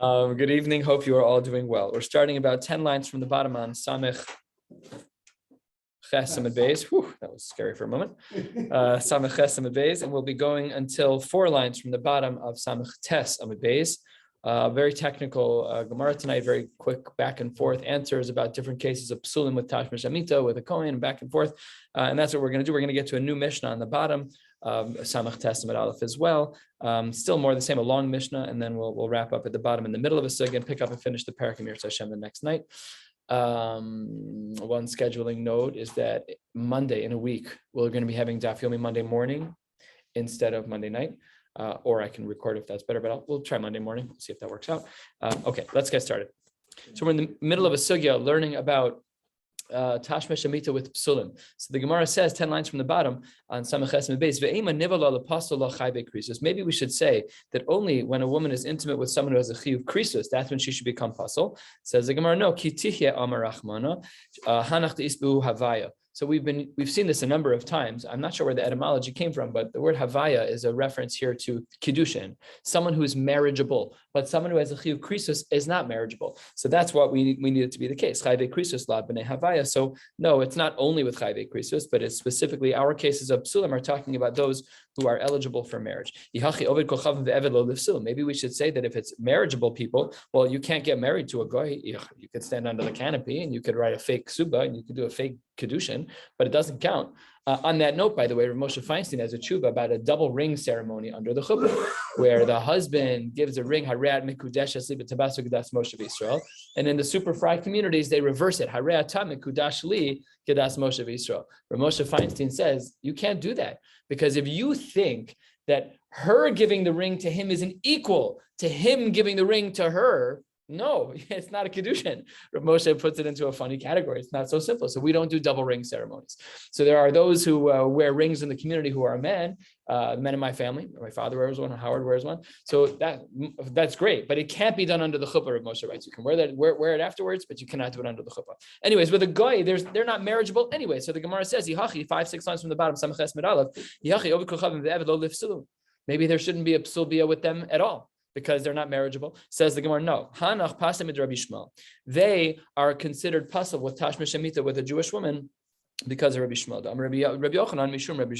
Good evening. Hope you are all doing well. We're starting about 10 lines from the bottom on Samech Ches Amud Beis. That was scary for a moment. Samech Ches Amud Beis, and we'll be going until 4 lines from the bottom of Samech Tes Amud Beis. Very technical Gemara tonight, very quick back and forth answers about different cases of psulim with Tashmish Amita, with a Kohen, and back and forth. And that's what we're going to do. We're going to get to a new Mishnah on the bottom, Samech Tes Amud Aleph as well. Still more the same, a long Mishnah, and then we'll wrap up at the bottom in the middle of a sugya and pick up and finish the Parak Mir Hashem the next night. One scheduling note is that Monday in a week, we're going to be having Daf Yomi Monday morning instead of Monday night. Or I can record if that's better, but we'll try Monday morning, see if that works out. Okay, let's get started. So we're in the middle of a sugya learning about Tashmish Amita with psulim. So the Gemara says 10 lines from the bottom on Samech Ches Amud Beis. Maybe we should say that only when a woman is intimate with someone who has a chiyuv krisus, that's when she should become pasul. Says the Gemara, no. Ki tichye amar rachmana hanach deisbu havaya. So we've seen this a number of times. I'm not sure where the etymology came from, but the word havaya is a reference here to kiddushin, someone who is marriageable, but someone who has a chiyuv krisus is not marriageable. So that's what we need it to be the case. Chayve krisus la b'nei havaya. So no, it's not only with chayve krisus, but it's specifically our cases of psulim are talking about those who are eligible for marriage. Maybe we should say that if it's marriageable people, well, you can't get married to a goy. You could stand under the canopy and you could write a fake suba and you could do a fake kedushin, but it doesn't count. On that note, by the way, Rav Moshe Feinstein has a tshuva about a double ring ceremony under the chuppah, where the husband gives a ring, hareat mikudesh asli b'tabasu gedas Moshe v'Yisrael, and in the super fry communities they reverse it, hareat ta mikudash li gedas Moshe v'Yisrael. Rav Moshe Feinstein says you can't do that, because if you think that her giving the ring to him is an equal to him giving the ring to her, no, it's not a kedushin. Rav Moshe puts it into a funny category. It's not so simple. So we don't do double ring ceremonies. So there are those who wear rings in the community who are men in my family. My father wears one, Howard wears one. So that's great, but it can't be done under the chuppah. Rav Moshe writes. You can wear it afterwards, but you cannot do it under the chuppah. Anyways, with a goy, they're not marriageable anyway. So the Gemara says, Yihachi, 5-6 lines from the bottom, Samech Ches Amud Aleph, Yihachi ovid kochavim ve'eved lo lifsilu. Maybe there shouldn't be a psul bia with them at all, because they're not marriageable. Says the Gemara, no. Hanach pasamid Rabbi Shmuel. They are considered pasul with Tashmish Amita with a Jewish woman because of Rabbi Shmuel. Rabbi Yochanan mishum Rabbi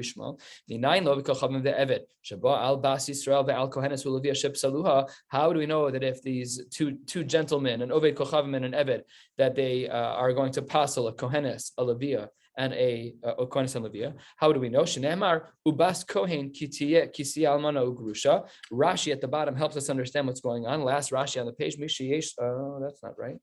Shmuel. Ninayin lo v'kochavim ve'eved shaba al bas Yisrael ve'al kohenes u'levia sheb saluha. How do we know that if these two gentlemen, an oved kochavim and an eved, that they are going to pasul a kohenes, a levia, and a kohenes and levia? How do we know? Shneimar ubas kohen kisiya almana ugrusha. Rashi at the bottom helps us understand what's going on. Last Rashi on the page. That's not right.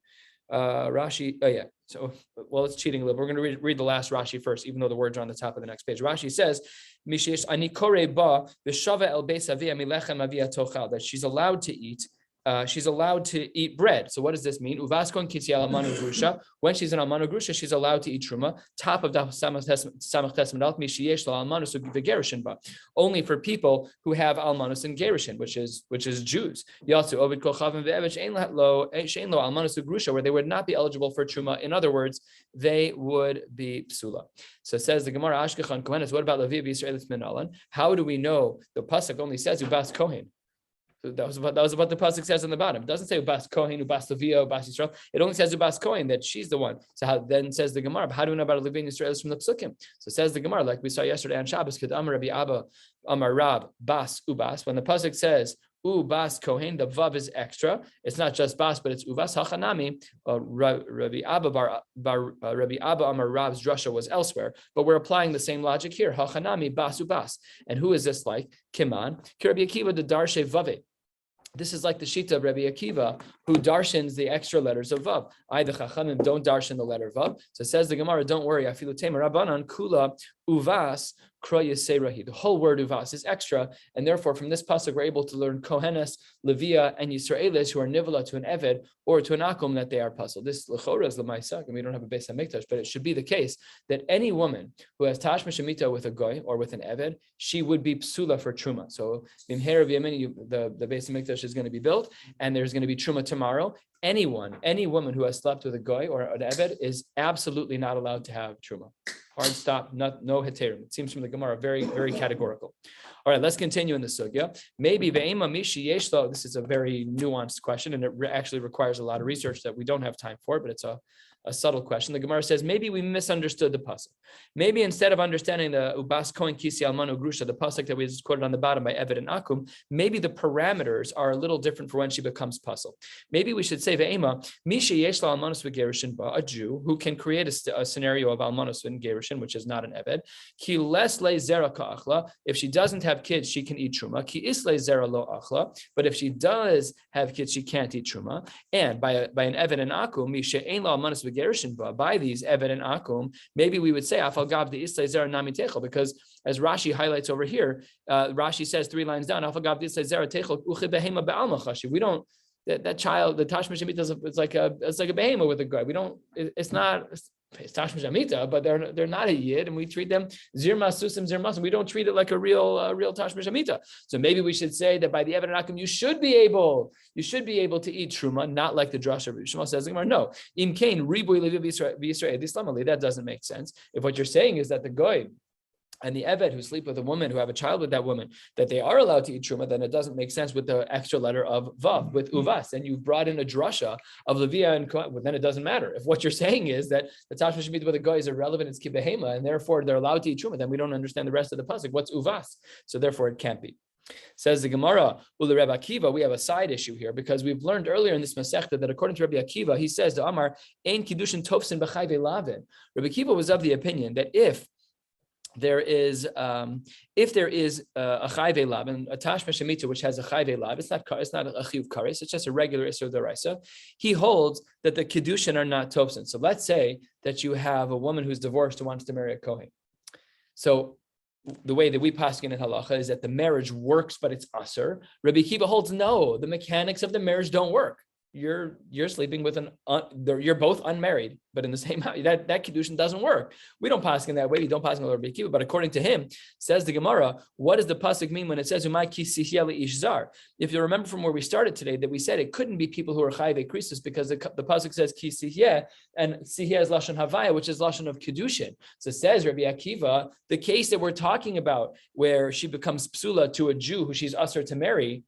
Rashi. Oh yeah. So well, it's cheating a little. We're going to read the last Rashi first, even though the words are on the top of the next page. Rashi says, "Mishesh ani kore ba v'shava el beis avia milechem avia tochal," that she's allowed to eat. She's allowed to eat bread. So what does this mean? Uvaskon kitzi al almanu grusha. When she's an almanu grusha, she's allowed to eat truma. Top of Samech Tes Amud Aleph, misheyesh lo almanus v'gerushin ba. Only for people who have almanus and gerushin, which is Jews. Yatsu ovid kochavim ve'eved she'en lo almanus grusha, where they would not be eligible for truma. In other words, they would be psula. So it says the Gemara Ashkechan Kohenes. What about Levi Yisraelis Minalan? How do we know the pasuk only says ubas kohen? So that was what the pasuk says on the bottom. It doesn't say ubas kohen, ubas levia, ubas Yisrael. It only says ubas kohen, that she's the one. So how then says the Gemara? How do we know about Levi and Yisrael from the psukim? So says the Gemara, like we saw yesterday on Shabbos, Kid Amar Rabbi Abba Amar Rab Bas Ubas. When the pasuk says Ubas Kohen, the vav is extra. It's not just bas, but it's uvas hachanami. Rabbi Abba Amar Rab's drasha was elsewhere, but we're applying the same logic here. Hachanami bas ubas. And who is this like? Kiman. Rabbi Akiva the darshe vave. This is like the shita of Rabbi Akiva, who darshins the extra letters of vav. The chachamim don't darshan the letter vav. So says the Gemara, don't worry. Afilu tema rabbanan kula uvas kroya seirahi. The whole word uvas is extra, and therefore from this pasuk we're able to learn kohenes, levia, and Yisraelis who are nivala to an eved or to an akum that they are pasul. This lechora is l'maisak, and we don't have a beis hamikdash, but it should be the case that any woman who has tashmish amita with a goy or with an eved, she would be psula for truma. So bimher of Yemeni, the beis hamikdash is going to be built, and there's going to be truma tomorrow. Any woman who has slept with a goy or an eved is absolutely not allowed to have truma. Hard stop, no heterim. It seems from the Gemara very, very categorical. All right, let's continue in the sugya. Maybe ve'ema mishi yeshlo. This is a very nuanced question, and it actually requires a lot of research that we don't have time for, but it's a subtle question. The Gemara says maybe we misunderstood the pasuk. Maybe instead of understanding the ubas kohen kisi almano grusha, the pasuk that we just quoted on the bottom by Eved and Akum, maybe the parameters are a little different for when she becomes puzzle. Maybe we should say ve'ema mishi yeshlo almanos v'gerushin ba, a Jew who can create a scenario of almanos and gerushin, which is not an Eved. Ki les le zera ka'achla. If she doesn't have kids, she can eat truma. Ki is le zera lo achla. But if she does have kids, she can't eat truma. And by an Eved and Akum, mishe ein lo almanos by these Eved and Akum, maybe we would say Afal Gav the Islay Zera Nami Techel, because as Rashi highlights over here, Rashi says 3 lines down, Afal Gav the Islay Zera Techel Uche Behema Be'alma Chashi. We don't that child, the Tashmish Amita, it's like a behema with a guy. We don't. It's Tashmish Amita, but they're not a yid, and we treat them zirma susim zirmasim. We don't treat it like a real Tashmish Amita. So maybe we should say that by the Eved and Akum, you should be able to eat truma, not like the drasha Rabbi Shmuel says. No, im kain riboy levi v'Yisrael. That doesn't make sense. If what you're saying is that the goy and the Eved who sleep with a woman, who have a child with that woman, that they are allowed to eat truma, then it doesn't make sense with the extra letter of vav, with uvas. And you've brought in a drasha of Levia and well, then it doesn't matter. If what you're saying is that the tashma shemita with a guy is irrelevant, it's kibehema, and therefore they're allowed to eat truma, then we don't understand the rest of the pasuk. What's uvas? So therefore it can't be. Says the Gemara, Ula Rabbi Akiva, we have a side issue here because we've learned earlier in this Masechta that according to Rabbi Akiva, he says, the Amar, Ein Kiddushin Tofsin B'chai Ve'lavin. Rabbi Akiva was of the opinion that if there is a chai ve'lav and a tashma shemita which has a chai ve'lav, it's not a chiyuv kares, it's just a regular isur deraisa. He holds that the kiddushin are not tofsin. So let's say that you have a woman who's divorced who wants to marry a kohen. So the way that we paskin in halacha is that the marriage works, but it's asur. Rabbi Akiva holds no, the mechanics of the marriage don't work. You're sleeping with you're both unmarried, but in the same house. That kiddushin doesn't work. We don't pasuk in that way. We don't pasuk in Rabbi Akiva, but according to him, says the Gemara, what does the pasuk mean when it says umay kisihya leishzar? If you remember from where we started today, that we said it couldn't be people who are chayve krisus because the pasuk says kisihya, and sihya is lashon havaya, which is lashon of kiddushin. So it says Rabbi Akiva, the case that we're talking about where she becomes psula to a Jew who she's usher to marry.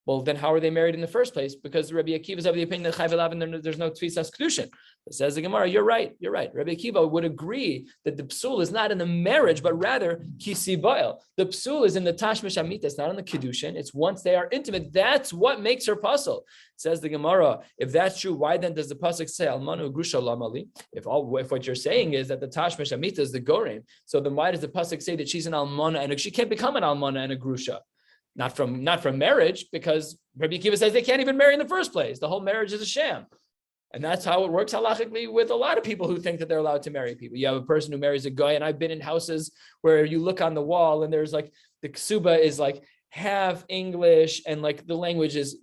Well, then how are they married in the first place? Because Rabbi Akiva is of the opinion that chayv elav there's no tfisas kedushin. It says the Gemara, you're right. Rabbi Akiva would agree that the psul is not in the marriage, but rather kisi ba'el. The psul is in the tashmish amita. It's not in the kedushin. It's once they are intimate. That's what makes her puzzle. Says the Gemara, if that's true, why then does the pasuk say almanu grusha lamali? If what you're saying is that the tashmish amita is the gorim, so then why does the pasuk say that she's an almana and she can't become an almana and a grusha? Not from marriage, because Rabbi Akiva says they can't even marry in the first place. The whole marriage is a sham. And that's how it works halachically with a lot of people who think that they're allowed to marry people. You have a person who marries a guy, and I've been in houses where you look on the wall and there's like, the ksuba is like half English and like the language is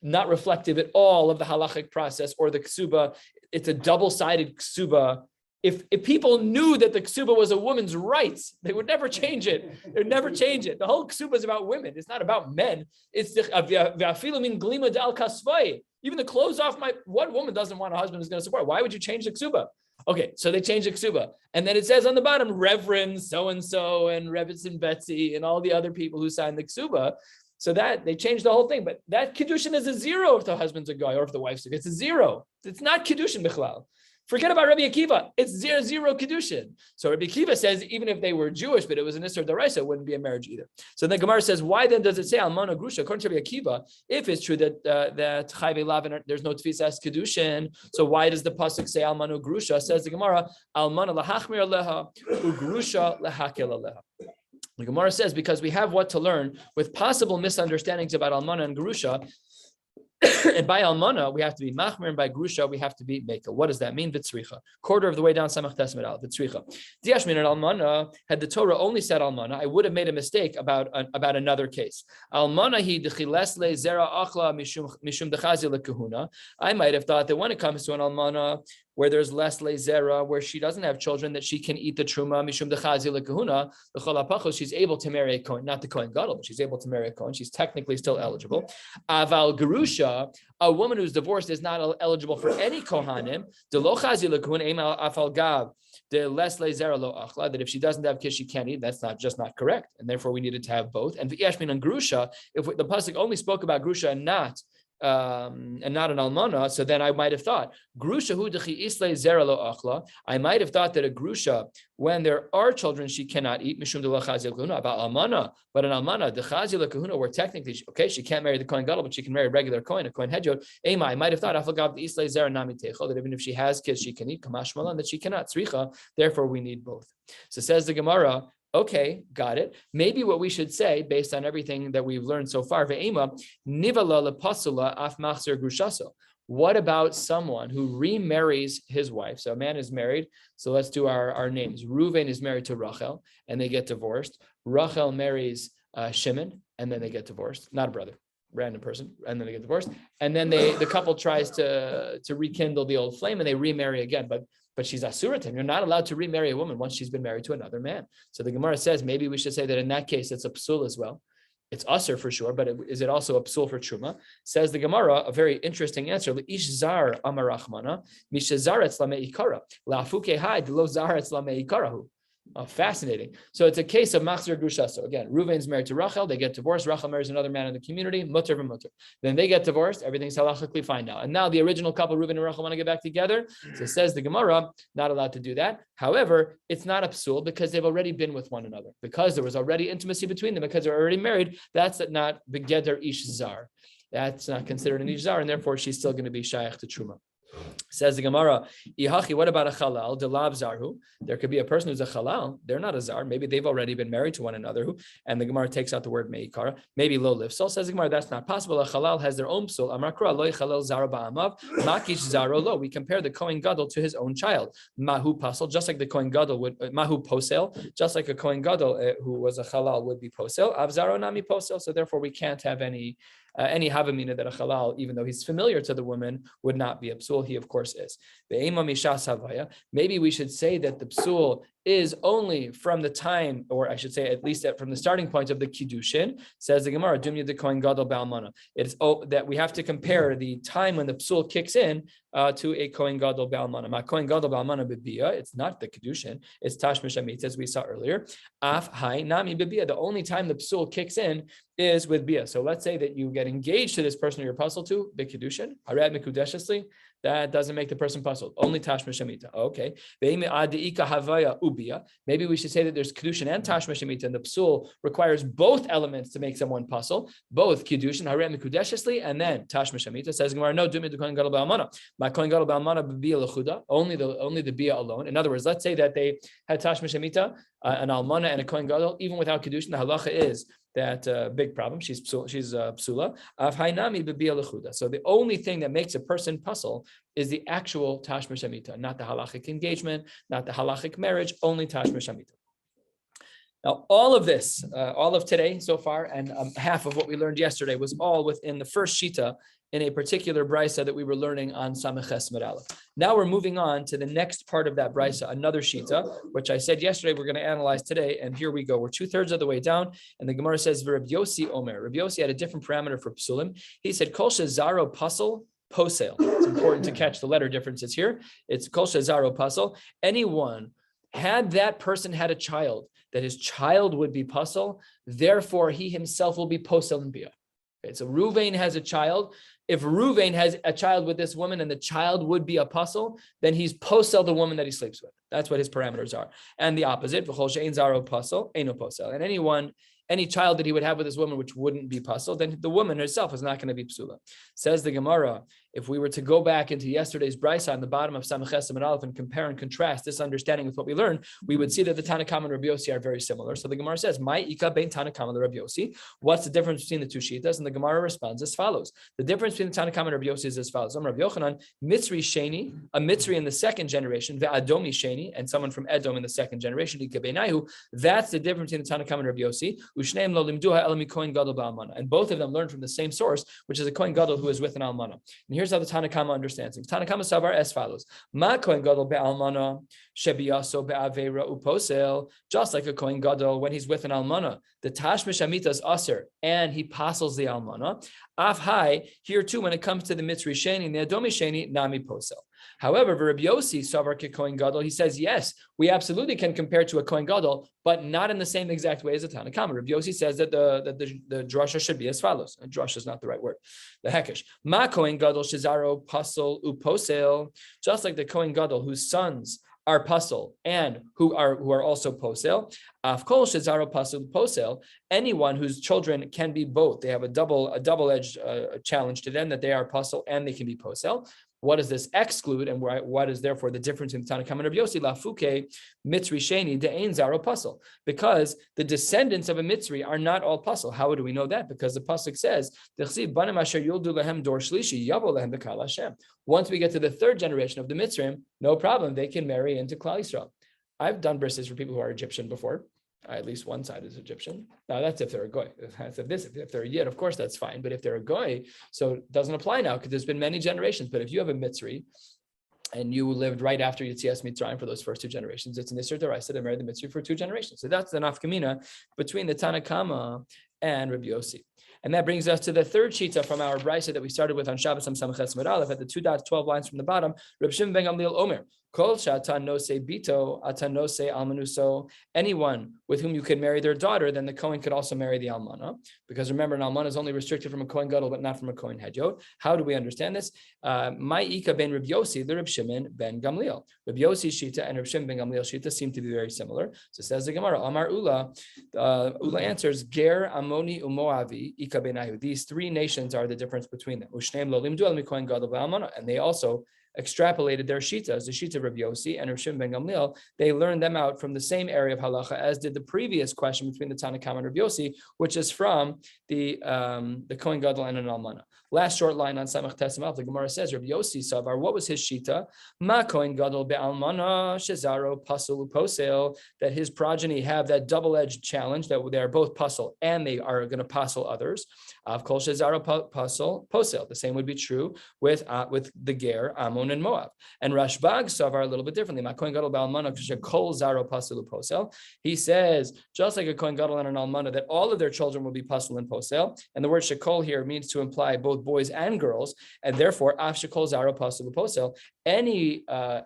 not reflective at all of the halachic process, or the ksuba, it's a double-sided ksuba. If people knew that the ksuba was a woman's rights, they would never change it. They would never change it. The whole ksuba is about women. It's not about men. It's the glima dal kasvai. Even the clothes off what woman doesn't want a husband who's going to support? Why would you change the ksuba? Okay, so they changed the ksuba. And then it says on the bottom, Reverend so-and-so and Rebbetzin Betsy and all the other people who signed the ksuba. So that they changed the whole thing. But that kiddushin is a zero if the husband's a guy or if the wife's a guy. It's a zero. It's not kiddushin bichlal. Forget about Rabbi Akiva. It's zero kiddushin. So Rabbi Akiva says even if they were Jewish, but it was an Isser Daraisa, it wouldn't be a marriage either. So then Gemara says, why then does it say Almana Grusha? According to Rabbi Akiva, if it's true that Chayve Lavin, there's no Tfisas kiddushin, so why does the pasuk say Almana Grusha? Says the Gemara, Almana lahachmir aleha, ugrusha lahakel aleha. The Gemara says because we have what to learn with possible misunderstandings about Almana and Grusha. And by almana we have to be machmir, and by grusha we have to be mekel. What does that mean? Vitzricha. Quarter of the way down samach tesmet al vitzricha. Diashmin and almana, had the Torah only said almana, I would have made a mistake about another case. Almana hi dechiles le zera achla mishum dechazi lekahuna. I might have thought that when it comes to an almana, where there's less lezera, where she doesn't have children, that she can eat the truma mishum dechazi lekahuna, the cholapachos, she's able to marry a kohen, not the kohen gadol, but she's able to marry a kohen. She's technically still eligible. Aval gerusha, a woman who's divorced is not eligible for any kohanim. The lo chazi lekahuna ema afal gav. The less lezera lo achla, that if she doesn't have kids, she can't eat. That's just not correct, and therefore we needed to have both. And v'yashmin and grusha, if the pasuk only spoke about grusha and not an almana, so then I might have thought grusha hu dechi isle zera lo achla. I might have thought that a grusha, when there are children, she cannot eat mishum de lachazi lekahuna. About almana, but an almana dechazi lekahuna, where technically she can't marry the kohen gadol, but she can marry a regular kohen, a kohen hedjot. Ema, I might have thought afagav the isle zera nami techo, that even if she has kids, she can eat kamash malan, that she cannot tzricha. Therefore, we need both. So says the Gemara. Okay, got it. Maybe what we should say, based on everything that we've learned so far, ve'ema nivala lepasula af machzer grushaso. What about someone who remarries his wife? So a man is married. So let's do our names. Reuven is married to Rachel, and they get divorced. Rachel marries Shimon, and then they get divorced. Not a brother, random person, and then they get divorced. And then the couple tries to rekindle the old flame, and they remarry again. But she's asuratim. You're not allowed to remarry a woman once she's been married to another man. So the Gemara says maybe we should say that in that case it's a psul as well. It's asur for sure, but is it also a psul for truma? Says the Gemara, a very interesting answer. Ish zar amarachmana mishazaretz lameikara la'afuke haid lo zaretz lameikarahu. Fascinating. So it's a case of machzer grusha. So again, Reuven's married to Rachel. They get divorced. Rachel marries another man in the community. Mutter v'mutter. Then they get divorced. Everything's halachically fine now. And now the original couple, Reuven and Rachel, want to get back together. So it says the Gemara, not allowed to do that. However, it's not a psul because they've already been with one another. Because there was already intimacy between them. Because they're already married. That's not begeder ish zar. That's not considered an ish zar, and therefore she's still going to be shayach to truma. Says the Gemara, Ihachi, what about a halal? Delav zarhu. There could be a person who's a halal. They're not a zar. Maybe they've already been married to one another. And the Gemara takes out the word meikara. Maybe lo lifsol. Says the Gemara, that's not possible. A halal has their own psul. Amakra lo halal zara ba'amav. Makish zaro lo. We compare the kohen gadol to his own child. Mahu pasel, just like the kohen gadol would. Mahu posel, just like a kohen gadol who was a halal would be posel. Avzaro nami posel. So therefore, we can't have any havamina that a halal, even though he's familiar to the woman, would not be a psul. He, of course, is. Maybe we should say that the psul is only from the time, or I should say at least from the starting point of the kiddushin. Says the Gemara, Dumya de kohen gadol ba'almana. It's that we have to compare the time when the psul kicks in to a kohen gadol ba'almana. Ma kohen gadol ba'almana b'bia. It's not the kiddushin. It's tashmish amit, as we saw earlier. Af hai nami b'bia. The only time the psul kicks in is with bia. So let's say that you get engaged to this person you're puzzled to, the kiddushin, harad mikudeshesli. That doesn't make the person puzzled. Only tashmish amita. Okay. Maybe we should say that there's kiddushin and tashmish amita, and the psul requires both elements to make someone puzzle. Both kiddushin, harem mikudeshesli, and then tashmish amita. Says Gemara, no, do me the kohen gadol ba'almana. My kohen gadol ba'almana b'bia lechuda. Only the bia alone. In other words, let's say that they had tashmish amita, an almana and a kohen gadol, even without kiddushin. The halacha is that big problem. She's psula. So the only thing that makes a person puzzle is the actual tashmish amita, not the halachic engagement, not the halachic marriage, only tashmish amita. Now, all of this, all of today so far, and half of what we learned yesterday was all within the first shita in a particular brisa that we were learning on Maseches Aleph. Now we're moving on to the next part of that brisa, another shita, which I said yesterday we're going to analyze today, and here we go. We're 2/3 of the way down, and the Gemara says, Rabbi Yossi Omer. Rabbi Yossi had a different parameter for psulim. He said, Kol shezaro pasel posel. It's important to catch the letter differences here. It's Kol shezaro pasel. Anyone, had that person had a child, that his child would be pasel, therefore he himself will be posel and bia. Okay, so Reuven has a child. If Reuven has a child with this woman and the child would be a pasel, then he's posel the woman that he sleeps with. That's what his parameters are. And the opposite, v'chol she'ein zaro pasel, eino posel. And any child that he would have with this woman which wouldn't be pasel, then the woman herself is not going to be psula. Says the Gemara, if we were to go back into yesterday's brisa on the bottom of Maseches Aleph and compare and contrast this understanding with what we learned, we would see that the Tanakama and Rabbi Yossi are very similar. So the Gemara says, "My ika bein Tanakama and Rabbi Yossi." What's the difference between the two shitas? And the Gemara responds as follows: the difference between the Tanakama and Rabbi Yossi is as follows: Rabbi Yochanan, Mitzri Sheni, a Mitzri in the second generation, ve'adomi Sheni, and someone from Edom in the second generation, ika beinayu. That's the difference between the Tanakama and Rabbi Yossi. And both of them learned from the same source, which is a Kohen Gadol who is with an almana. And here's how the Tanakama understands it. Tanakama savar as follows: Ma Kohen Gadol be'almana shebiyaso be'avera uposel. Just like a Kohen Gadol when he's with an almana, the tashmish amitas aser, and he pasels the almana. Af hai, here too, when it comes to the mitzri sheni, the adomi sheni, nami posel. However, Rabbi Yossi savar ke Kohen Gadol, he says, yes, we absolutely can compare to a Kohen Gadol, but not in the same exact way as a Tanakama. Rabbi Yossi says that the drasha should be as follows. And drasha is not the right word. The hekesh. Ma Kohen Gadol shizaro pasel uposel. Just like the Kohen Gadol whose sons are pasel and who are also posel. Afkol shizaro pasel posel. Anyone whose children can be both. They have a double-edged challenge to them that they are pasel and they can be posel. What does this exclude, and what is therefore the difference in Tanakama and Rabbi Yossi? Lafuke mitzri sheni de'ein zaro pasel, because the descendants of a mitzri are not all pasel. How do we know that? Because the pasuk says, once we get to the third generation of the mitzrim, no problem, they can marry into Klal Yisrael. I've done brises for people who are Egyptian before. At least one side is Egyptian. Now that's if they're a goy. If they're a yid, of course that's fine. But if they're a goy, so it doesn't apply now because there's been many generations. But if you have a mitzri and you lived right after Yetzias Mitzrayim for those first two generations, it's an Isser D'Oraisa to marry the mitzri for two generations. So that's the nafkamina between the Tanakama and Rabbi Yossi. And that brings us to the third shita from our brisa that we started with on Shabbos Samaches Aleph at the 2.12 lines from the bottom. Reb Shimon ben Gamliel Omer, Kol shatan nose bito, atan nose almanuso. Anyone with whom you could marry their daughter, then the Kohen could also marry the almana. Because remember, an almana is only restricted from a Kohen Gadol, but not from a Kohen Hedyot. How do we understand this? My ika ben Reb Yossi, the Reb Shimon ben Gamliel. Reb Yossi shita and Reb Shimon ben Gamliel shita seem to be very similar. So says the Gemara, Amar Ula. Ula answers, Ger, Amoni, Umoavi, ika benayu. These three nations are the difference between them. Ushneim lo limdu al Kohen Gadol v'almana, and they also extrapolated their shitas, the shita of Rabbi Yossi and Reb Shimon ben Gamliel. They learned them out from the same area of halacha as did the previous question between the Tanakama and Rabbi Yossi, which is from the Kohen Gadol and an almana. Last short line on Samach Tesamav, the Gemara says, Rabbi Yossi Savar, what was his shita? Ma Kohen Gadol be'almana shezaro pasel uposel, that his progeny have that double-edged challenge that they are both pasel and they are going to pasel others. Av kol shezaro pasel posel. The same would be true with the ger, Ammon, and Moab. And Rashbag Savar a little bit differently. Ma Kohen Gadol be'almana kol zaro pasel uposel. He says, just like a Kohen Gadol and an almana, that all of their children will be pasel and posel. And the word shekol here means to imply both boys and girls, and therefore af shekol zaro pasel uposel.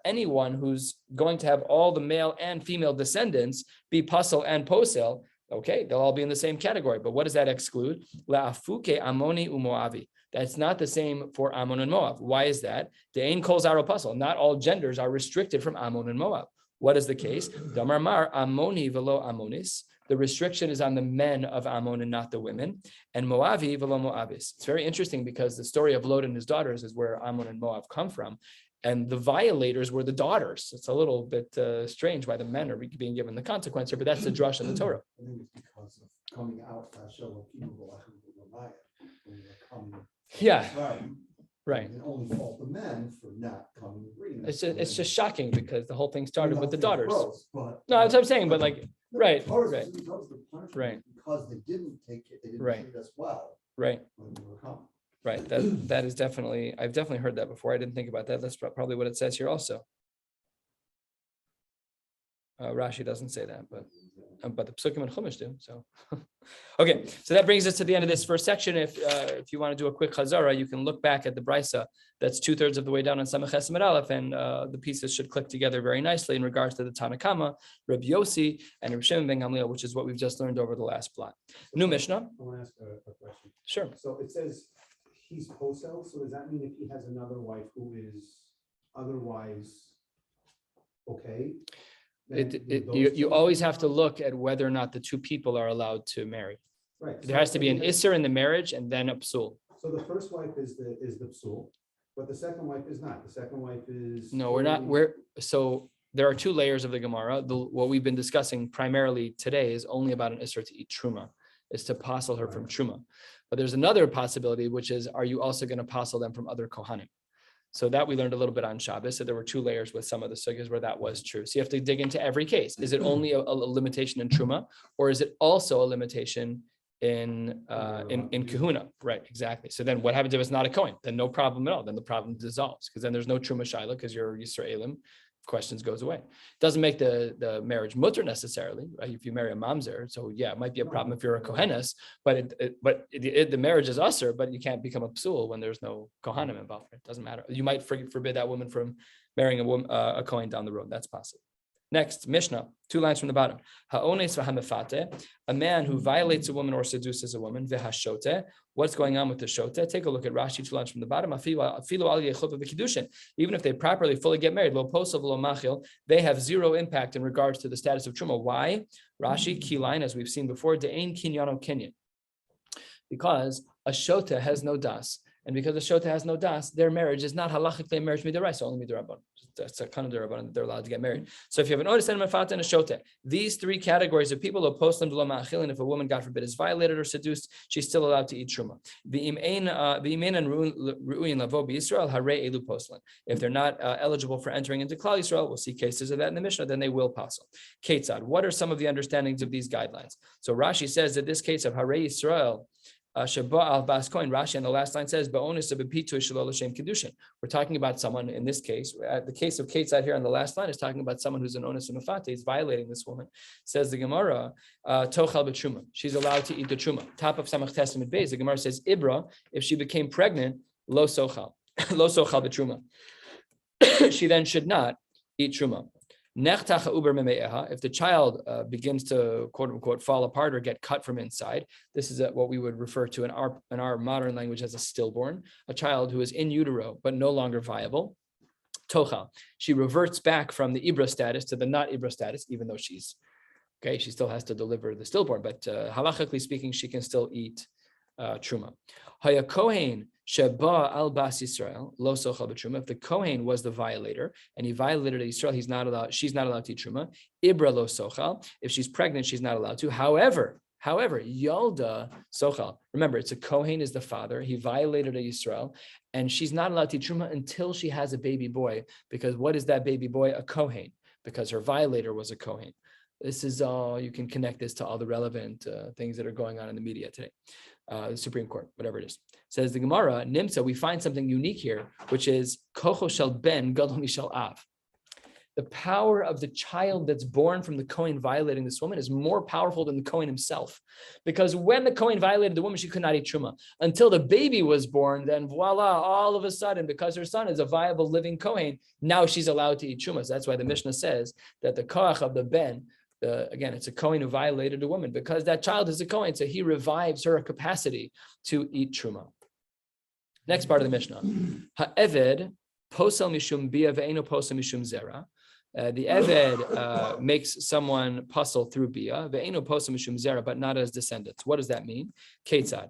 Anyone who's going to have all the male and female descendants be pasel and posel, okay, they'll all be in the same category. But what does that exclude? La'afuke Amoni uMoavi. That's not the same for Ammon and Moab. Why is that? De'ein kol zaro pasel. Not all genders are restricted from Ammon and Moab. What is the case? Damar mar Ammoni velo Ammonis. The restriction is on the men of Ammon and not the women. And Moavi velo Moabis. It's very interesting because the story of Lot and his daughters is where Ammon and Moab come from. And the violators were the daughters. It's a little bit strange why the men are being given the consequence here, but that's the drush in the Torah. I think it's because of coming out. Yeah, right. And only fault the men for not coming green. It's just shocking because the whole thing started with the daughters. Gross, but, no, that's what I'm saying, but like, right. Because they didn't take it, they didn't Right. treat us well. Right. When we were coming. Right. That is definitely, I've definitely heard that before. I didn't think about that. That's probably what it says here also. Rashi doesn't say that, but the Psukim and Chumash do. So, okay. So that brings us to the end of this first section. If you want to do a quick chazara, you can look back at the brisa. That's 2/3 of the way down on Samaches Aleph, and the pieces should click together very nicely in regards to the Tanakama, Rabbi Yossi, and Reb Shimon ben Gamliel, which is what we've just learned over the last plot. New Mishnah. I want to ask a question. Sure. So it says he's posel. So does that mean if he has another wife who is otherwise okay? You always have to look at whether or not the two people are allowed to marry. Right. There has to be an isser in the marriage and then a psul. So the first wife is the psul, but the second wife is not. The second wife is No, we're not. So there are two layers of the Gemara. What we've been discussing primarily today is only about an isser to eat truma, is to passel her from truma. But there's another possibility, which is, are you also going to passel them from other kohanim? So that we learned a little bit on Shabbos. So there were 2 layers with some of the sugyas where that was true. So you have to dig into every case. Is it only a limitation in truma, or is it also a limitation in kahuna? Right, exactly. So then what happens if it's not a Kohen? Then no problem at all. Then the problem dissolves because then there's no truma shaila because you're Yisraelim. Questions goes away. Doesn't make the marriage mutter necessarily, right? If you marry a mamzer, so yeah, it might be a problem if you're a kohenes, but the marriage is usher, but you can't become a psul when there's no kohanim involved. It doesn't matter. You might forbid that woman from marrying a kohen down the road. That's possible. Next, Mishnah, 2 lines from the bottom. Ha'ones v'hamefate, a man who violates a woman or seduces a woman, v'hashote. What's going on with the shote? Take a look at Rashi, 2 lines from the bottom. Even if they properly fully get married, lo posel lo machil, they have 0 impact in regards to the status of truma. Why? Rashi, key line, as we've seen before, de'ein kinyano kinyan. Because a shote has no das. And because the shota has no das, their marriage is not halachically a marriage midaraisa, only midarabban. That's a kind of darabban that they're allowed to get married. So if you have an otis and a mafata and a shota, these 3 categories of people who post them to lama achil, and if a woman, God forbid, is violated or seduced, she's still allowed to eat truma. If they're not eligible for entering into Klal Yisrael, we'll see cases of that in the Mishnah, then they will pass on. Ketzad, what are some of the understandings of these guidelines? So Rashi says that this case of Harei Yisrael, Shabbat al Bas Kohen, Rashi on the last line says, "Ba'onus of bepitu shalol l'shem kedushin." We're talking about someone in this case. The case of Ketzad here on the last line is talking about someone who's an onus and mafate. He's violating this woman. Says the Gemara, "Tochal b'truma." She's allowed to eat the truma. Top of Samach Testament Beis, the Gemara says, "Ibra, if she became pregnant, lo sochal, lo sochal b'truma." She then should not eat truma. If the child begins to quote unquote fall apart or get cut from inside, this is what we would refer to in our modern language as a stillborn, a child who is in utero but no longer viable. Tocha, she reverts back from the Ibra status to the not Ibra status, even though she still has to deliver the stillborn, but halachically speaking, she can still eat truma. Haya Kohen sheba al bas Yisrael lo sochal b'truma. If the Kohen was the violator and he violated Yisrael, she's not allowed to eat truma. Ibra lo sochal. If she's pregnant, she's not allowed to. However, Yalda sochal. Remember, it's a Kohen is the father. He violated a Yisrael, and she's not allowed to eat truma until she has a baby boy. Because what is that baby boy? A Kohen. Because her violator was a Kohen. This is all, you can connect this to all the relevant things that are going on in the media today. The Supreme Court, whatever it is. Says the Gemara, Nimsa, we find something unique here, which is Kocho shel ben gadol mishel av. The power of the child that's born from the Kohen violating this woman is more powerful than the Kohen himself. Because when the Kohen violated the woman, she could not eat truma. Until the baby was born, then voila, all of a sudden, because her son is a viable living Kohen, now she's allowed to eat truma. So that's why the Mishnah says that the koach of the ben, again, it's a Kohen who violated a woman because that child is a Kohen, so he revives her capacity to eat truma. Next part of the Mishnah. Ha'eved posel mishum bia ve'eno posel mishum zera. The Eved makes someone puzzle through bia, ve'eno posel mishum zera, but not as descendants. What does that mean? Ketzad.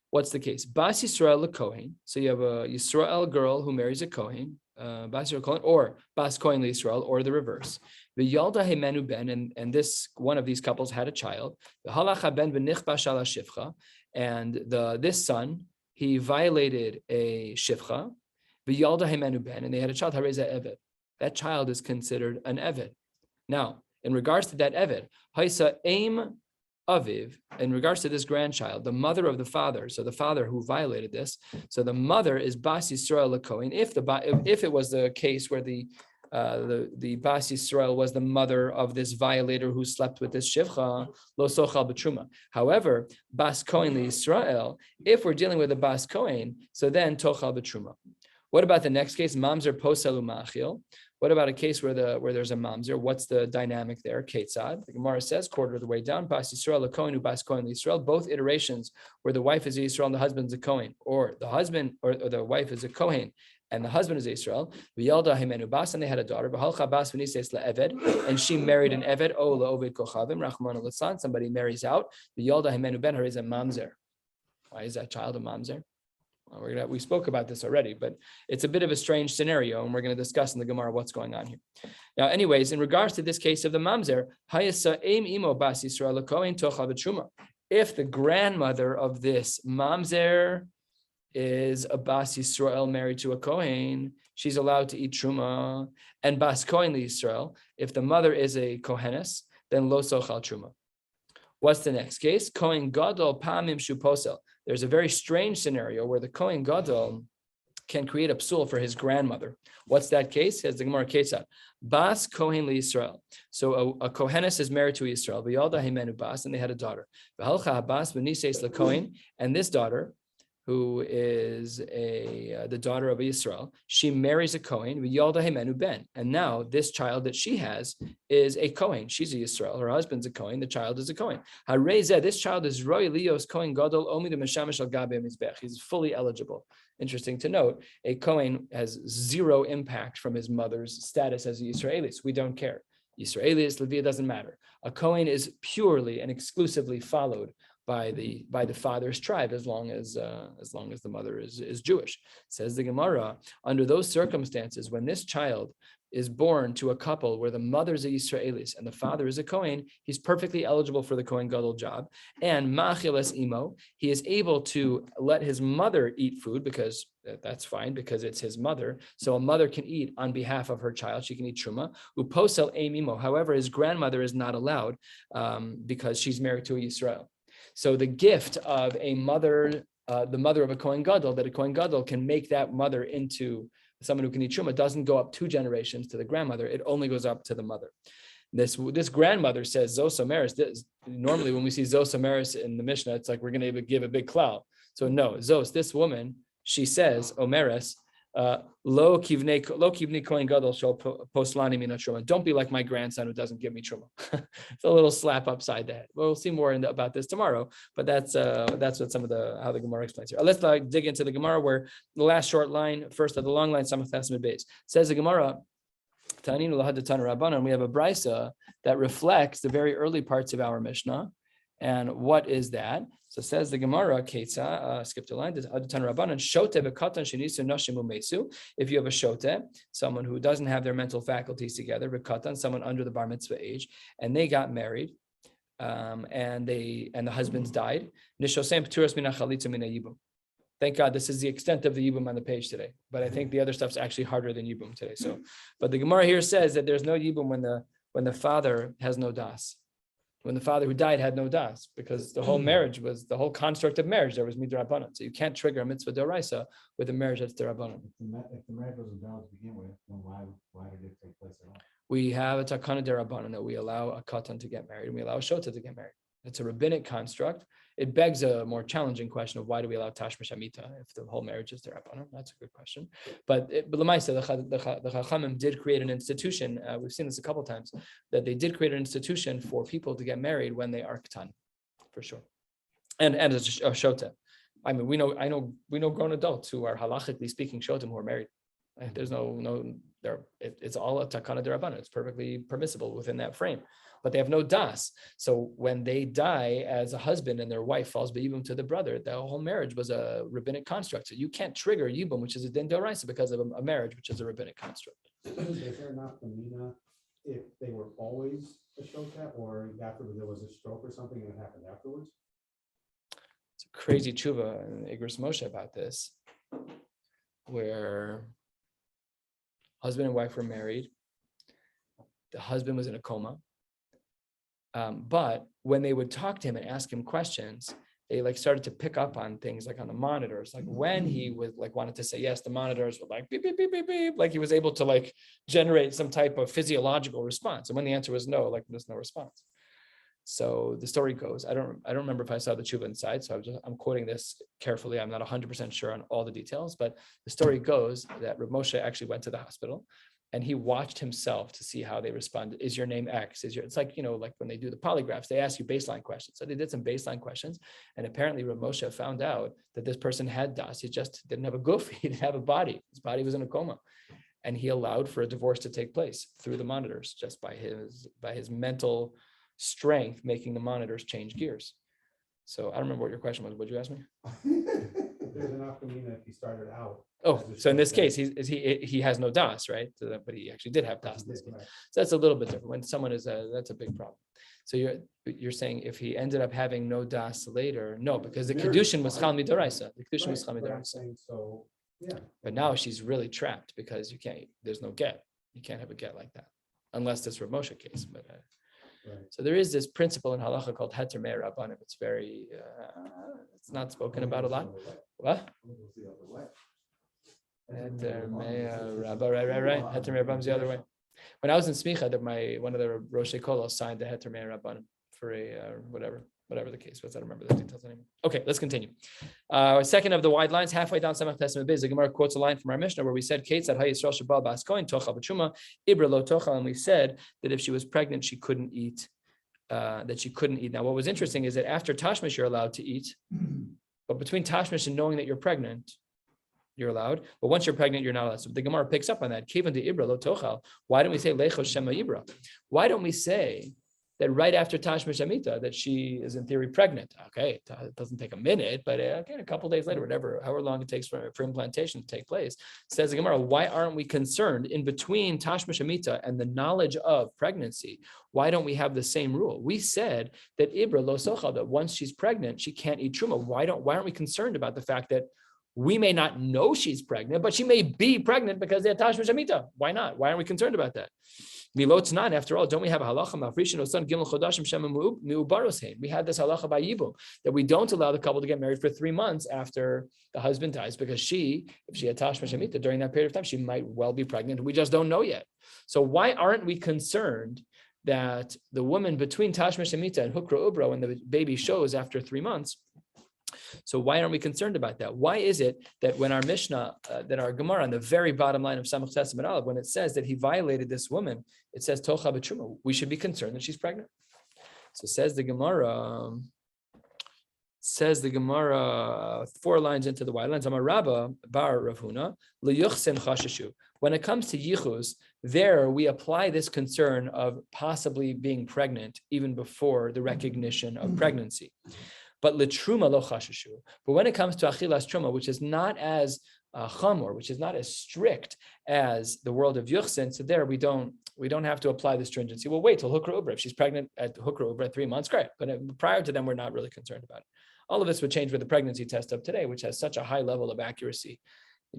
What's the case? Bas Yisrael Kohen. So you have a Yisrael girl who marries a Kohen, Bas Yisrael Kohen, or Bas Kohen Yisrael, or the reverse. The Yalda Hemenu Ben, and this one of these couples had a child. The Halacha Ben v'nichbash ala shifcha, and this son he violated a shifcha. The Yalda Hemenu Ben, and they had a child Hareza Eved. That child is considered an Eved. Now, in regards to that Eved, Haisa Aim Aviv, in regards to this grandchild, the mother of the father, so the father who violated this, so the mother is Bas Yisrael Kohen. If it was the case where the Bas Yisrael was the mother of this violator who slept with this shivcha, lo sochal b'truma. However, Bas Kohen Yisrael, if we're dealing with a Bas Kohen, so then tochal b'truma. What about the next case, mamzer poselu machil? What about a case where there's a mamzer? What's the dynamic there? Ketzad. The Gemara says, quarter of the way down, Bas Yisrael Kohen u Bas Kohen Yisrael. Both iterations where the wife is a Yisrael and the husband's a Kohen, or the husband or the wife is a Kohen and the husband is Israel. V'yalda himenu bas, and they had a daughter. V'halcha bas v'nises le'eved, and she married an eved. O le'oved kochavim rachmana litzlan. Somebody marries out. V'yalda himenu ben, her is a mamzer. Why is that child a mamzer? Well, we spoke about this already, but it's a bit of a strange scenario, and we're going to discuss in the Gemara what's going on here. Now, anyways, in regards to this case of the mamzer, hayasa aim imo bas Yisrael kohen tochal b'truma. If the grandmother of this mamzer is a Bas Yisrael married to a Kohen, she's allowed to eat Truma. And Bas Kohen Yisrael, if the mother is a Kohenes, then Lo Sochal Truma. What's the next case? Kohen Gadol Pamim Shu Posel. There's a very strange scenario where the Kohen Gadol can create a psul for his grandmother. What's that case? Says the Gemara Ketzad. Bas Kohen Yisrael. So a Kohenes is married to a Yisrael. V'yalda himenu Bas, and they had a daughter. V'halcha Bas v'niseis leKohen, and this daughter, who is the daughter of Yisrael, she marries a Kohen, v'yalda himenu ben, and now this child that she has is a Kohen. She's a Yisrael. Her husband's a Kohen. The child is a Kohen. Harei this child is Roy Lios Kohen Gadol Omi de Meshamish al Gabe Mizbech. He's fully eligible. Interesting to note, a Kohen has zero impact from his mother's status as a Yisraelis. We don't care. Yisraelis, Levi, doesn't matter. A Kohen is purely and exclusively followed by the father's tribe, as long as the mother is Jewish. Says the Gemara, under those circumstances, when this child is born to a couple where the mother's a Yisraelis and the father is a Kohen, he's perfectly eligible for the Kohen Gadol job. And Machilas Imo, he is able to let his mother eat food, because that's fine, because it's his mother. So a mother can eat on behalf of her child. She can eat Truma. Uposel Eimimo. However, his grandmother is not allowed because she's married to a Yisrael. So the gift of a mother, the mother of a Kohen Gadol, that a Kohen Gadol can make that mother into someone who can eat Truma, doesn't go up 2 generations to the grandmother. It only goes up to the mother. This grandmother says Zosomeris. Normally when we see Zosomeris in the Mishnah, it's like we're going to give a big cloud. So no, Zos, this woman, she says, Omeres, lo kivnei kohen gadol shel poslani min truma. Don't be like my grandson who doesn't give me truma. It's a little slap upside the head. We'll see more about this tomorrow, but that's what some of how the Gemara explains here. Let's dig into the Gemara, where the last short line, first of the long line, Samach Tasmid Beis, says the Gemara, Taninu lahad Tana Rabbanan. We have a brisa that reflects the very early parts of our Mishnah. And what is that? So says the Gemara, Ketza, skipped a line, if you have a shote, someone who doesn't have their mental faculties together, Bekatan, someone under the bar mitzvah age, and they got married, and the husbands died, thank God this is the extent of the Yibum on the page today. But I think the other stuff's actually harder than Yibum today. So, but the Gemara here says that there's no Yibum when the father has no das. When the father who died had no das, because the whole marriage was the whole construct of marriage. There was midrabanan, so you can't trigger a mitzvah d'oraisa with a marriage that's derabanan. If the marriage wasn't valid to begin with, then why did it take place at all? We have a takana derabanan that we allow a katan to get married, and we allow a shota to get married. It's a rabbinic construct. It begs a more challenging question of why do we allow tashmish amita if the whole marriage is derabanan? That's a good question. But l'maisa, the Chachamim did create an institution. We've seen this a couple of times, that they did create an institution for people to get married when they are katan, for sure, and as a shota. I mean, we know grown adults who are halachically speaking shotim who are married. There's it's all a takana derabanan. It's perfectly permissible within that frame. But they have no das. So when they die as a husband and their wife falls b'yibum to the brother, the whole marriage was a rabbinic construct. So you can't trigger yibum, which is a din d'oraisa, because of a marriage, which is a rabbinic construct. Is there not the mina if they were always a shota, or after there was a stroke or something and it happened afterwards? It's a crazy tshuva in Igros Moshe about this, where husband and wife were married. The husband was in a coma. But when they would talk to him and ask him questions, they started to pick up on things on the monitors. When he was wanted to say yes, the monitors were beep, beep, beep, beep, beep. He was able to generate some type of physiological response. And when the answer was no, there's no response. So the story goes, I don't remember if I saw the tshuva inside, so I'm quoting this carefully. I'm not 100% sure on all the details, but the story goes that Reb Moshe actually went to the hospital and he watched himself to see how they responded. Is your name X? It's like when they do the polygraphs, they ask you baseline questions. So they did some baseline questions, and apparently Reb Moshe found out that this person had das. He just didn't have a goof. He didn't have a body. His body was in a coma. And he allowed for a divorce to take place through the monitors, just by his mental strength, making the monitors change gears. So I don't remember what your question was. What'd you ask me? There's enough mean if he started out? Oh, so in this case, he has no das, right? But he actually did have das in this case. So that's a little bit different. When someone is that's a big problem. So you're saying if he ended up having no das later, no, because the kedushin was chal midaraisa. The kedushin was chal midaraisa. So, yeah. But now she's really trapped because there's no get. You can't have a get like that unless this Rav Moshe case. But so there is this principle in halacha called heter mei rabbanim. It's very, it's not spoken about a lot. What? Heter mei rabba, right. Heter mei rabbanim is the other way. When I was in Smicha, one of the Roshei Kolos signed the heter mei rabbanim for a whatever the case was. I don't remember the details anymore. Okay, let's continue. Second of the wide lines, halfway down Samach Tesem Biz, the Gemara quotes a line from our Mishnah where we said, Kate said, Hayisrael Shabal Bas Kohen, Tochal B'Tshuma, Ibra Lo Tochal, and we said that if she was pregnant, she couldn't eat. Now, what was interesting is that after Tashmish, you're allowed to eat, but between Tashmish and knowing that you're pregnant, you're allowed. But once you're pregnant, you're not allowed. So the Gemara picks up on that. Kevan de Ibra Lo Tochal. Why don't we say Lecho Shema Ibra? Why don't we say that right after Tashmish Amita, that she is in theory pregnant? Okay, it doesn't take a minute, but again, a couple of days later, however long it takes for implantation to take place, says the Gemara, why aren't we concerned in between Tashmish Amita and the knowledge of pregnancy? Why don't we have the same rule? We said that Ibra Lo Sochal, that once she's pregnant, she can't eat truma. Why aren't we concerned about the fact that we may not know she's pregnant, but she may be pregnant because they had Tashmish Amita? Why not? Why aren't we concerned about that? After all, don't we have a halacha? We had this halacha by Yibum that we don't allow the couple to get married for 3 months after the husband dies because if she had Tashmish Amita during that period of time, she might well be pregnant. We just don't know yet. So why aren't we concerned that the woman between Tashmish Amita and Hukra Ubra, when the baby shows after 3 months? So why aren't we concerned about that? Why is it that when our Mishnah, that our Gemara on the very bottom line of Samach Tesem Aleph, when it says that he violated this woman, it says Tocha B'Truma, we should be concerned that she's pregnant. So says the Gemara 4 lines into the wide lines, Amar Rabba Bar Rav Huna, L'Yuchsin Chashashu. When it comes to yichus, there we apply this concern of possibly being pregnant even before the recognition of pregnancy. But letruma lo chashashu. But when it comes to achilas truma, which is not as chamor, which is not as strict as the world of yuchsin, so there we don't have to apply the stringency. We'll wait till hukra ubra. If she's pregnant at hukra ubra 3 months, great. But prior to them, we're not really concerned about it. All of this would change with the pregnancy test of today, which has such a high level of accuracy.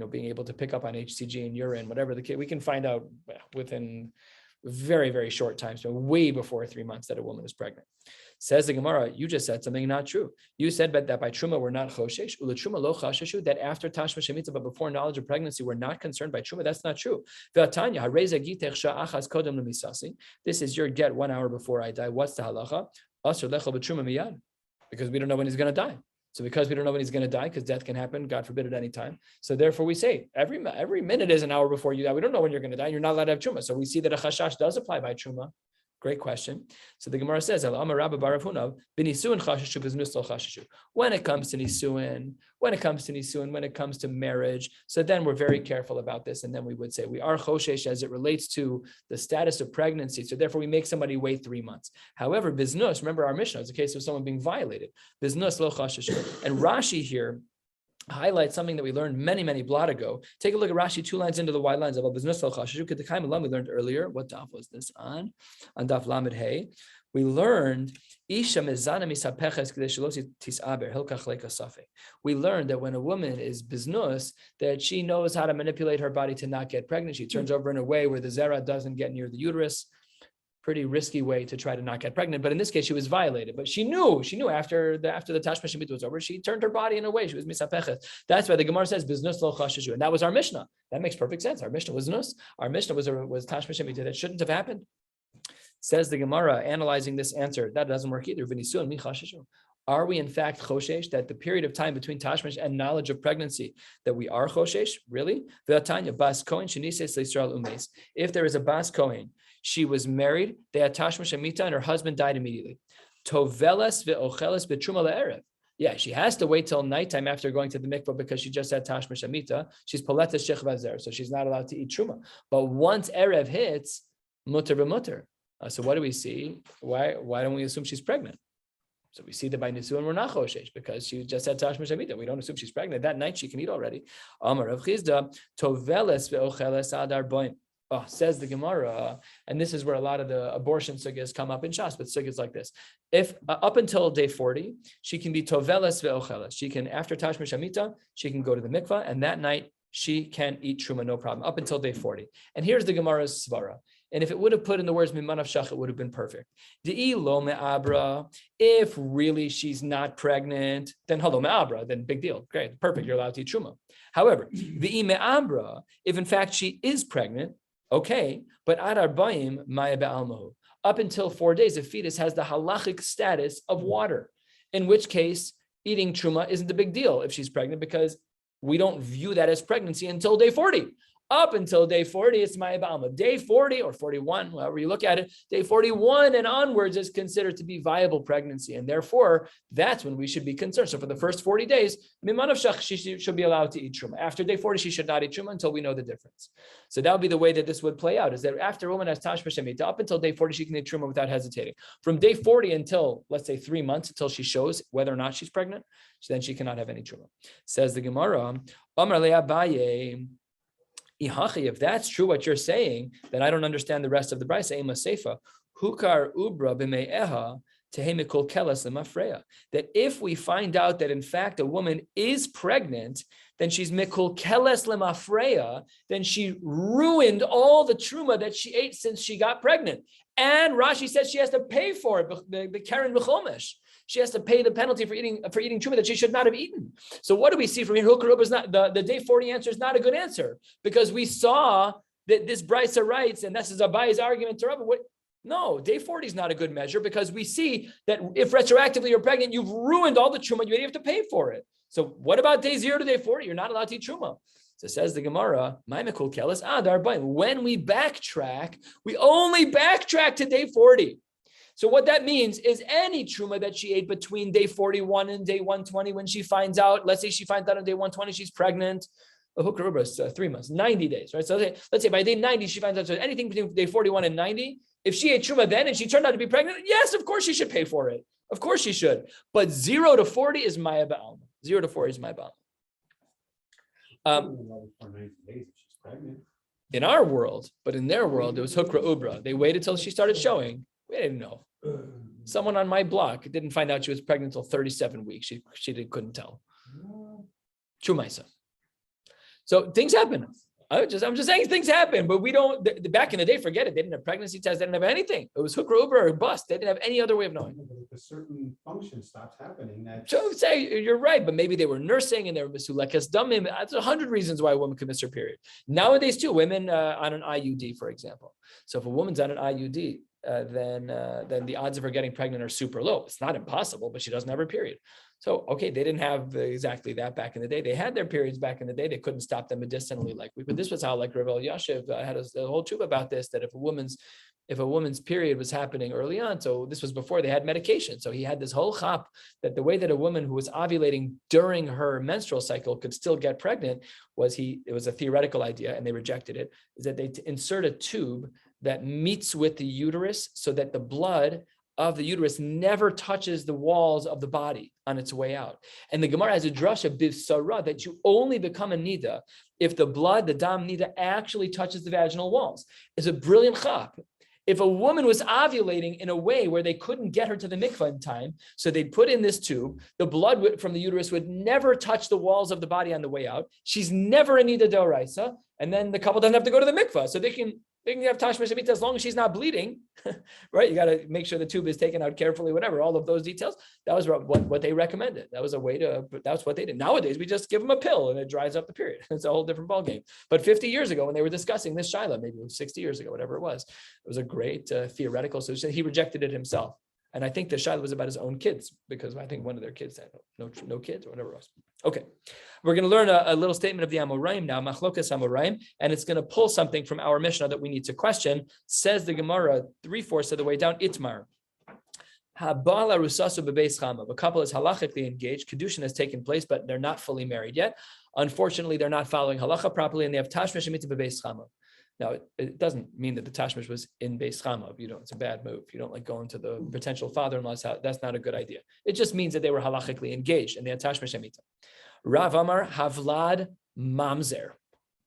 Being able to pick up on HCG and urine, whatever the case, we can find out within very, very short time, so way before 3 months, that a woman is pregnant. Says the Gemara, you just said something not true. You said that by truma we're not choshesh, truma lo chashashu, that after tashmish shemitah, but before knowledge of pregnancy, we're not concerned by truma. That's not true. This is your get 1 hour before I die. What's the halacha? Because we don't know when he's going to die. So because we don't know when he's going to die, because death can happen, God forbid, at any time. So therefore we say every minute is an hour before you die. We don't know when you're going to die. You're not allowed to have truma. So we see that a chashash does apply by truma. Great question. So the Gemara says, when it comes to nisuin, when it comes to marriage, so then we're very careful about this. And then we would say we are choshesh as it relates to the status of pregnancy. So therefore we make somebody wait 3 months. However, biznus, remember our Mishnah, it's a case of someone being violated. Biznus lo chashashu. And Rashi here highlight something that we learned many blot ago. Take a look at Rashi 2 lines into the wide lines of business. We learned earlier. What daf was this on? On daf lamed hey. We learned we learned that when a woman is biznus, that she knows how to manipulate her body to not get pregnant. She turns over in a way where the zera doesn't get near the uterus. Pretty risky way to try to not get pregnant, but in this case, she was violated. But she knew after the tashmish shemitah was over, she turned her body in a way. She was misapechet. That's why the Gemara says biznus lo chashashu, and that was our Mishnah. That makes perfect sense. Our Mishnah was nus. Our Mishnah was tashmish shemitah. That shouldn't have happened. Says the Gemara, analyzing this answer, that doesn't work either. V'nisun mi chashashu. Are we in fact choshesh that the period of time between tashmish and knowledge of pregnancy that we are choshesh? Really? V'atanya bas kohen shenises leIsrael umes. If there is a bas kohen, she was married, they had tashmish amita, and her husband died immediately. Toveles ve'ocheles betruma le'erev. Yeah, she has to wait till nighttime after going to the mikvah because she just had tashmish amita. She's poletes shechva zer, so she's not allowed to eat truma. But once erev hits, mutter b'mutter. So what do we see? Why don't we assume she's pregnant? So we see that by Nisuin we're not choshesh because she just had Tashmish Hamita. We don't assume she's pregnant. That night she can eat already. Amar Rav Chizda, Toveles ve'ocheles adar boim. Oh, says the Gemara, and this is where a lot of the abortion sugyas come up in Shas, but sugyas like this. If up until day 40, she can be Toveles ve'ocheles. She can, after Tashmish Hamita, she can go to the mikvah, and that night she can eat truma, no problem, up until day 40. And here's the Gemara's svara. And if it would have put in the words mimanav shach, it would have been perfect. De'i lo me'abra, if really she's not pregnant, then halo me'abra, then big deal. Great, perfect, you're allowed to eat truma. However, de'i me'abra, if in fact she is pregnant, okay, but adar ba'im maya be'almahu. Up until 4 days, the fetus has the halachic status of water, in which case eating truma isn't a big deal if she's pregnant because we don't view that as pregnancy until day 40. Up until day 40, it's Maya Ba'alma. Day 40 or 41, however you look at it, day 41 and onwards is considered to be viable pregnancy. And therefore, that's when we should be concerned. So for the first 40 days, Mimanav Shach, she should be allowed to eat truma. After day 40, she should not eat truma until we know the difference. So that would be the way that this would play out, is that after a woman has Tashmish Hamita, up until day 40, she can eat truma without hesitating. From day 40 until, let's say, 3 months, until she shows whether or not she's pregnant, then she cannot have any truma. Says the Gemara, Amar le Abaye, if that's true what you're saying, then I don't understand the rest of the brayso. Ema seifa, hukar ubra b'me'eha tehemikol kelas lemafreya. That if we find out that in fact a woman is pregnant, then she's mikol keles lemafreya. Then she ruined all the truma that she ate since she got pregnant. And Rashi says she has to pay for it. The Karen b'chomesh. She has to pay the penalty for eating truma that she should not have eaten. So what do we see from here? Hukar is not the day 40 answer is not a good answer because we saw that this brayso writes, and this is Abaye's argument to Rabbi. No, day 40 is not a good measure because we see that if retroactively you're pregnant, you've ruined all the truma. You have to pay for it. So what about day 0 to day 40? You're not allowed to eat truma. So says the Gemara, when we backtrack, we only backtrack to day 40. So what that means is any truma that she ate between day 41 and day 120, when she finds out, let's say she finds out on day 120 she's pregnant, a hukar is 3 months, 90 days, right? So let's say by day 90 she finds out, so anything between day 41 and 90, if she ate truma then and she turned out to be pregnant, yes, of course she should pay for it. Of course she should. But 0 to 40 is maya ba'alma. 0 to 40 is maya ba'alma. In our world, but in their world, it was hukra ubra. They waited till she started showing. We didn't know. Someone on my block didn't find out she was pregnant until 37 weeks. She couldn't tell. True Maisa. So things happen. I'm just saying things happen, but we don't. Back in the day, forget it. They didn't have pregnancy tests. They didn't have anything. It was hukra uber or bust. They didn't have any other way of knowing. But if a certain function stops happening, So say you're right, but maybe they were nursing and they were misulekas damim. That's 100 reasons why a woman could miss her period. Nowadays, too, women on an IUD, for example. So if a woman's on an IUD, then the odds of her getting pregnant are super low. It's not impossible, but she doesn't have her period. So, okay, they didn't have exactly that back in the day. They had their periods back in the day. They couldn't stop them medicinally like we, but this was how like Rabbi Yashiv had a whole tube about this, that if a woman's period was happening early on, so this was before they had medication. So he had this whole chap that the way that a woman who was ovulating during her menstrual cycle could still get pregnant it was a theoretical idea and they rejected it, is that they insert a tube that meets with the uterus so that the blood of the uterus never touches the walls of the body on its way out. And the Gemara has a drasha bivsara that you only become a nida if the blood, the dam nida, actually touches the vaginal walls. It's a brilliant chap. If a woman was ovulating in a way where they couldn't get her to the mikvah in time, so they'd put in this tube, the blood from the uterus would never touch the walls of the body on the way out. She's never a nida d'oraisa, and then the couple doesn't have to go to the mikvah, so they can have tashmish hamita as long as she's not bleeding, right? You got to make sure the tube is taken out carefully, whatever, all of those details. That was what they recommended. That was a way that's what they did. Nowadays, we just give them a pill and it dries up the period. It's a whole different ballgame. But 50 years ago, when they were discussing this shaila, maybe it was 60 years ago, whatever it was a great theoretical solution. He rejected it himself. And I think the shaila was about his own kids, because I think one of their kids had no kids or whatever it was. Okay, we're going to learn a little statement of the Amoraim now, Machlokas Amoraim, and it's going to pull something from our Mishnah that we need to question. Says the Gemara 3/4 of the way down, Itmar. Habala rusasu bebeis chama. A couple is halachically engaged. Kedushin has taken place, but they're not fully married yet. Unfortunately, they're not following halacha properly, and they have tashmish hamita bebeis chama. Now, it doesn't mean that the tashmish was in Beis Chamav. It's a bad move. You don't like going to the potential father-in-law's house. That's not a good idea. It just means that they were halachically engaged and they had tashmish emita. Rav Amar Havlad Mamzer.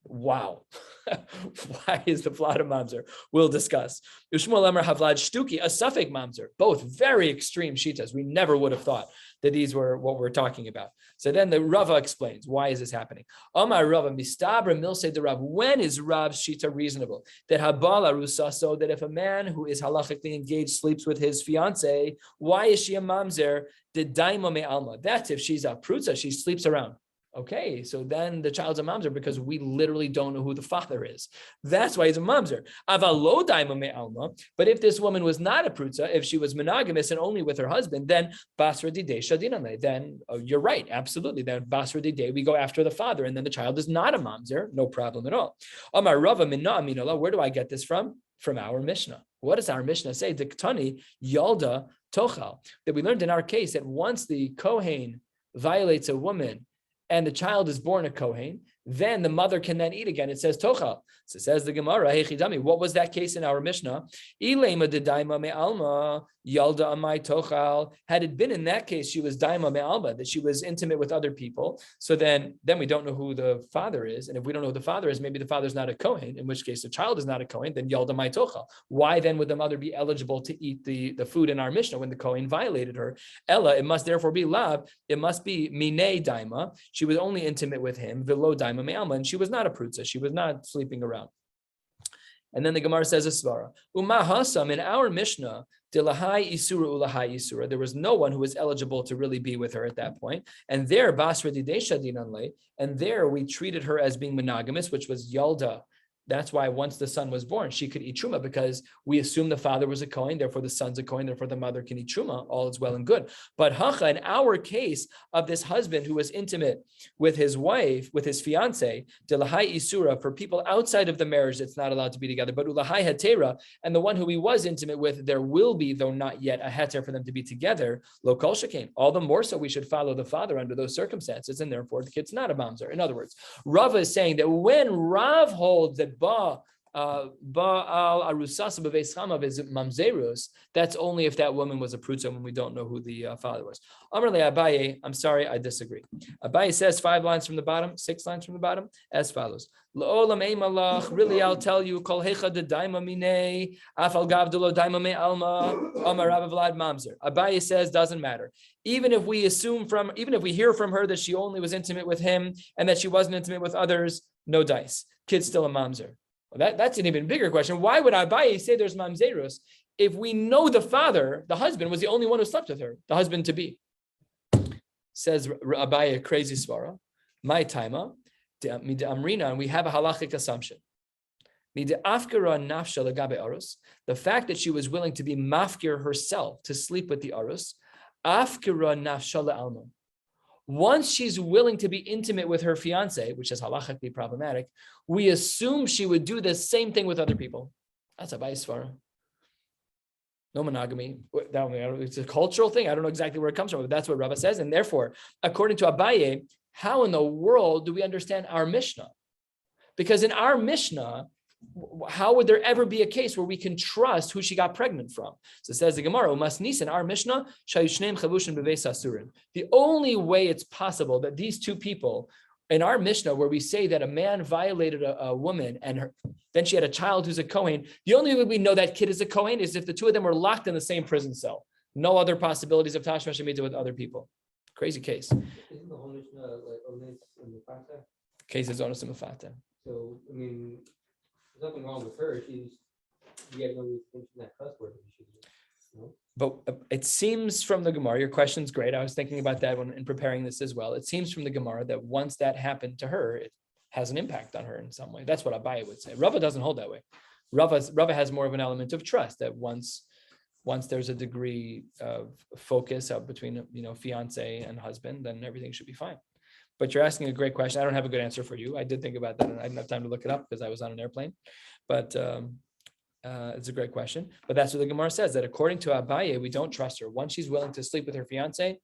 Wow. Why is the Vlad a mamzer? We'll discuss. Ushmuel Amar Havlad Shtuki, a Safek mamzer. Both very extreme shitas. We never would have thought that these were what we're talking about. So then the Rava explains, why is this happening? Amar Rava Mistabra Milse de Rav. When is Rav's shita reasonable? That Habala Rusaso, that if a man who is halachically engaged sleeps with his fiance, why is she a mamzer? The daima me alma. That's if she's a prutza, she sleeps around. Okay, so then the child's a mamzer because we literally don't know who the father is. That's why he's a mamzer. Avalo daima me alma. But if this woman was not a prutza, if she was monogamous and only with her husband, then basra didei shadinale. Then you're right, absolutely. Then basra didei, we go after the father, and then the child is not a mamzer, no problem at all. Amar Rava minna aminallah. Where do I get this from? From our Mishnah. What does our Mishnah say? Diktani yalda tochal. That we learned in our case that once the Kohen violates a woman and the child is born a Kohen, then the mother can then eat again. It says tochal. So it says the Gemara, Hechidami. What was that case in our Mishnah? Ilema de daima me alma yalda amai tochal. Had it been in that case, she was daima me alma, that she was intimate with other people. So then we don't know who the father is, and if we don't know who the father is, maybe the father's not a Kohen. In which case, the child is not a Kohen. Then yalda amai tochal. Why then would the mother be eligible to eat the food in our Mishnah when the Kohen violated her? Ella, it must therefore be lav. It must be minei daima. She was only intimate with him. Velo daima. And she was not a prutza. She was not sleeping around. And then the Gemara says a svara. Uma hasam, in our Mishnah, dilahai isura ulahai isura. There was no one who was eligible to really be with her at that point. And there, basra didesha dinanle, and there we treated her as being monogamous, which was yalda. That's why once the son was born, she could eat truma, because we assume the father was a Kohen, therefore the son's a Kohen, therefore the mother can eat truma. All is well and good. But hacha, in our case of this husband who was intimate with his wife, with his fiance, delahai isura, for people outside of the marriage that's not allowed to be together, but ulahai hetera, and the one who he was intimate with, there will be, though not yet, a heter for them to be together, lo kol shekain. All the more so we should follow the father under those circumstances, and therefore the kid's not a mamzer. In other words, Rava is saying that when Rav holds that Ba al arusasa b'veis chamav is mamzerus, that's only if that woman was a prutza when we don't know who the father was. Amar le Abaye, I'm sorry, I disagree. Abaye says 5 lines from the bottom, 6 lines from the bottom, as follows. La'olam ein malach, really I'll tell you, kol hecha de daima minei, afal gav de lo daima me alma, Amar Rav Vlad mamzer. Abaye says doesn't matter. Even if we hear from her that she only was intimate with him and that she wasn't intimate with others, no dice. Kid's still a mamzer. Well, that's an even bigger question. Why would Abaye say there's mamzerus if we know the father, the husband, was the only one who slept with her, the husband to be? Says Abaye, a crazy svara. My taima, mida amrina, and we have a halachic assumption. Mida afkara nafsha legabe arus. The fact that she was willing to be mafkir herself to sleep with the arus, afkara nafsha le'alma. Once she's willing to be intimate with her fiance, which is halachically problematic, we assume she would do the same thing with other people. That's a svara. No monogamy. It's a cultural thing. I don't know exactly where it comes from, but that's what Rava says. And therefore, according to Abaye, how in the world do we understand our Mishnah? Because in our Mishnah, how would there ever be a case where we can trust who she got pregnant from? So it says the Gemara, Umas Nisan, our Mishnah, the only way it's possible that these two people in our Mishnah, where we say that a man violated a woman and then she had a child who's a Kohen, the only way we know that kid is a Kohen is if the two of them were locked in the same prison cell. No other possibilities of Tashma Shemitah with other people. Crazy case. Isn't the whole Mishnah like Ones and Mufata? Case is Ones and Mufata. So, I mean, there's nothing wrong with her. You guys don't mention that cuss word. But it seems from the Gemara, your question's great. I was thinking about that when in preparing this as well. It seems from the Gemara that once that happened to her, it has an impact on her in some way. That's what Abaye would say. Rava doesn't hold that way. Rava has more of an element of trust that once there's a degree of focus between fiance and husband, then everything should be fine. But you're asking a great question. I don't have a good answer for you. I did think about that, and I didn't have time to look it up because I was on an airplane. But it's a great question. But that's what the Gemara says, that according to Abaye, we don't trust her. Once she's willing to sleep with her fiance,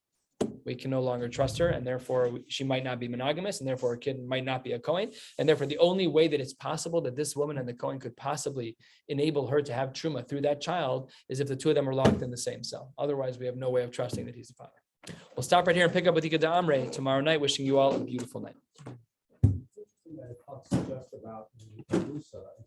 we can no longer trust her, and therefore she might not be monogamous, and therefore her kid might not be a Kohen. And therefore, the only way that it's possible that this woman and the Kohen could possibly enable her to have truma through that child is if the two of them are locked in the same cell. Otherwise, we have no way of trusting that he's the father. We'll stop right here and pick up with Ika Amre tomorrow night. Wishing you all a beautiful night. That it talks just about the Jerusalem.